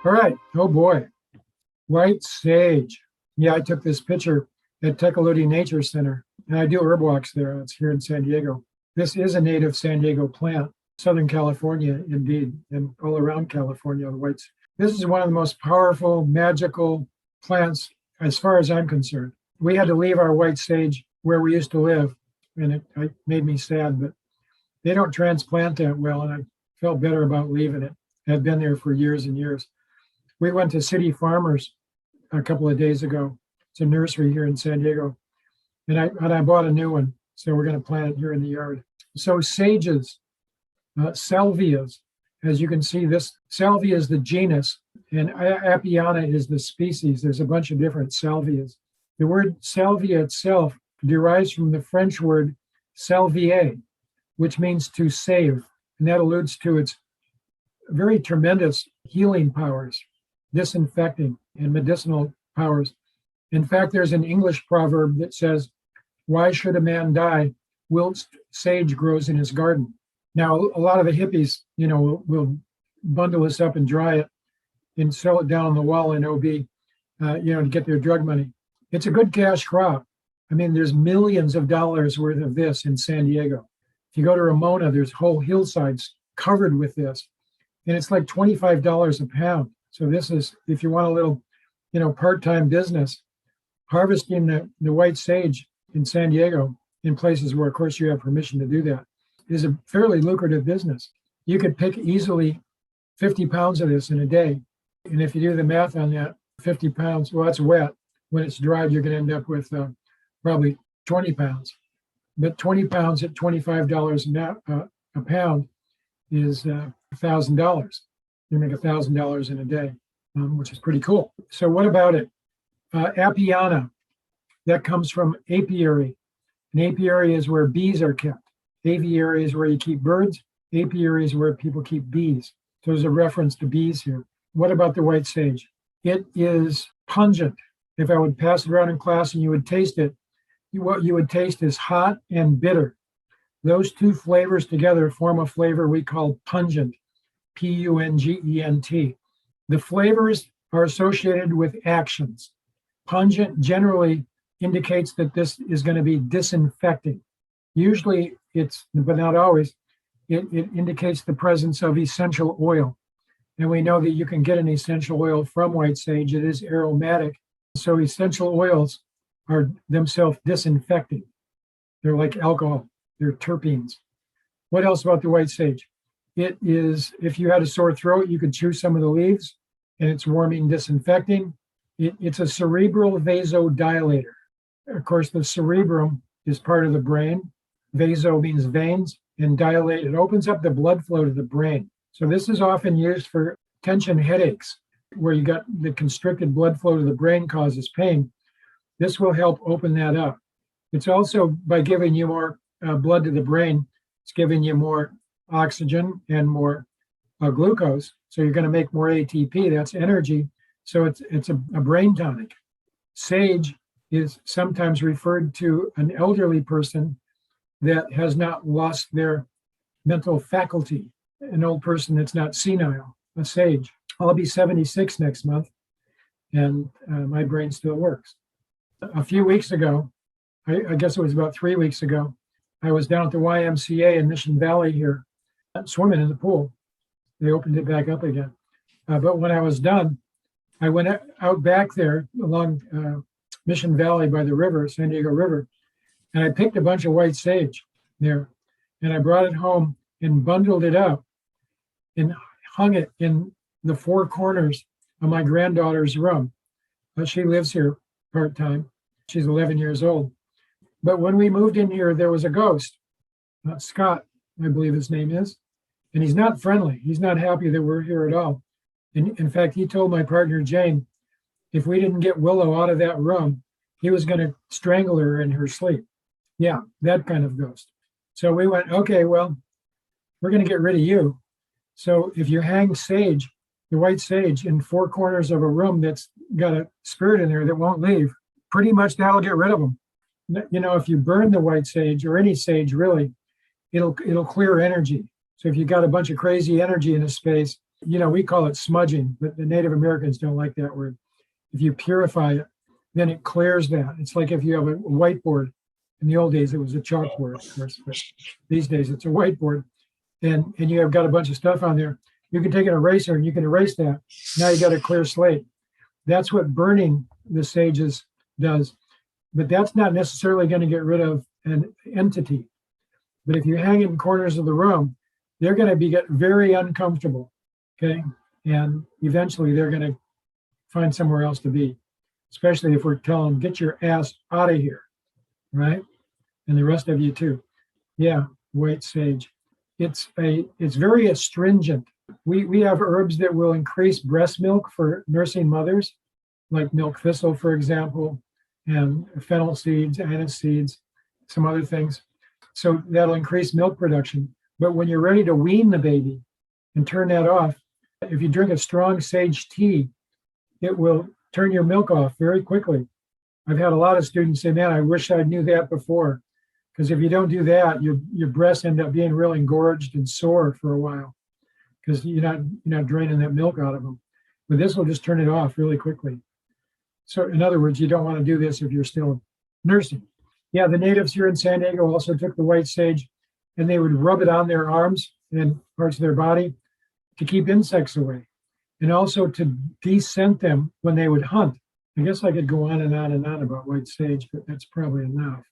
All right. Oh boy. White sage. Yeah, I took this picture at Tecolote Nature Center, and I do herb walks there. It's here in San Diego. This is a native San Diego plant, Southern California, indeed, and all around California, the whites. This is one of the most powerful, magical plants, as far as I'm concerned. We had to leave our white sage where we used to live, and it made me sad, but they don't transplant that well, and I felt better about leaving it. I've been there for years and years. We went to City Farmers a couple of days ago. It's a nursery here in San Diego. And I bought a new one. So we're going to plant it here in the yard. So sages, salvias, as you can see, this salvia is the genus and apiana is the species. There's a bunch of different salvias. The word salvia itself derives from the French word salvier, which means to save. And that alludes to its very tremendous healing powers, disinfecting and medicinal powers. In fact, there's an English proverb that says, "Why should a man die whilst sage grows in his garden?" Now, a lot of the hippies, will bundle this up and dry it and sell it down on the wall in OB, to get their drug money. It's a good cash crop. I mean, there's millions of dollars worth of this in San Diego. If you go to Ramona, there's whole hillsides covered with this. And it's like $25 a pound. So this is, if you want a little, part-time business, harvesting the white sage in San Diego, in places where, of course, you have permission to do that, is a fairly lucrative business. You could pick easily 50 pounds of this in a day. And if you do the math on that, 50 pounds, well, that's wet. When it's dried, you're going to end up with probably 20 pounds. But 20 pounds at $25 a pound is $1,000. You make $1,000 in a day, which is pretty cool. So what about it? Apiana, that comes from apiary. An apiary is where bees are kept. Aviary is where you keep birds. Apiary is where people keep bees. So there's a reference to bees here. What about the white sage? It is pungent. If I would pass it around in class and you would taste it, what you would taste is hot and bitter. Those two flavors together form a flavor we call pungent, Pungent. The flavors are associated with actions. Pungent generally indicates that this is going to be disinfecting. Usually but not always, it indicates the presence of essential oil. And we know that you can get an essential oil from white sage. It is aromatic. So essential oils are themselves disinfecting. They're like alcohol. They're terpenes. What else about the white sage? It is, if you had a sore throat, you could chew some of the leaves, and it's warming, disinfecting. It's a cerebral vasodilator. Of course, the cerebrum is part of the brain. Vaso means veins, and dilate, it opens up the blood flow to the brain. So this is often used for tension headaches, where you got the constricted blood flow to the brain causes pain. This will help open that up. It's also, by giving you more blood to the brain, it's giving you more oxygen and more glucose. So you're going to make more ATP. That's energy. So it's a brain tonic. Sage is sometimes referred to an elderly person that has not lost their mental faculty, an old person that's not senile, a sage. I'll be 76 next month, and my brain still works. A few weeks ago, I guess it was about 3 weeks ago, I was down at the YMCA in Mission Valley here, swimming in the pool. They opened it back up again. But when I was done, I went out back there along Mission Valley by the river, San Diego River, and I picked a bunch of white sage there, and I brought it home and bundled it up and hung it in the four corners of my granddaughter's room. She lives here part-time. She's 11 years old. But when we moved in here, there was a ghost, Scott, I believe his name is, and he's not friendly. He's not happy that we're here at all. And in fact, he told my partner, Jane, if we didn't get Willow out of that room, he was going to strangle her in her sleep. Yeah, that kind of ghost. So we went, okay, well, we're going to get rid of you. So if you hang sage, the white sage, in four corners of a room that's got a spirit in there that won't leave, pretty much that'll get rid of them. If you burn the white sage, or any sage really, it'll clear energy. So if you got a bunch of crazy energy in a space, We call it smudging, but the Native Americans don't like that word. If you purify it, then it clears that. It's like if you have a whiteboard. In the old days, it was a chalkboard, of course, but these days it's a whiteboard. And you have got a bunch of stuff on there. You can take an eraser and you can erase that. Now you got a clear slate. That's what burning the sages does. But that's not necessarily going to get rid of an entity. But if you hang it in corners of the room, they're going to get very uncomfortable. Okay. And eventually they're going to find somewhere else to be, especially if we're telling them, get your ass out of here. Right. And the rest of you too. Yeah. White sage. It's very astringent. We have herbs that will increase breast milk for nursing mothers, like milk thistle, for example, and fennel seeds, anise seeds, some other things. So that'll increase milk production. But when you're ready to wean the baby and turn that off, if you drink a strong sage tea, it will turn your milk off very quickly. I've had a lot of students say, man, I wish I knew that before. Because if you don't do that, your breasts end up being real engorged and sore for a while because you're not draining that milk out of them. But this will just turn it off really quickly. So in other words, you don't want to do this if you're still nursing. Yeah, the natives here in San Diego also took the white sage and they would rub it on their arms and parts of their body to keep insects away and also to descent them when they would hunt. I guess I could go on and on and on about white sage, but that's probably enough.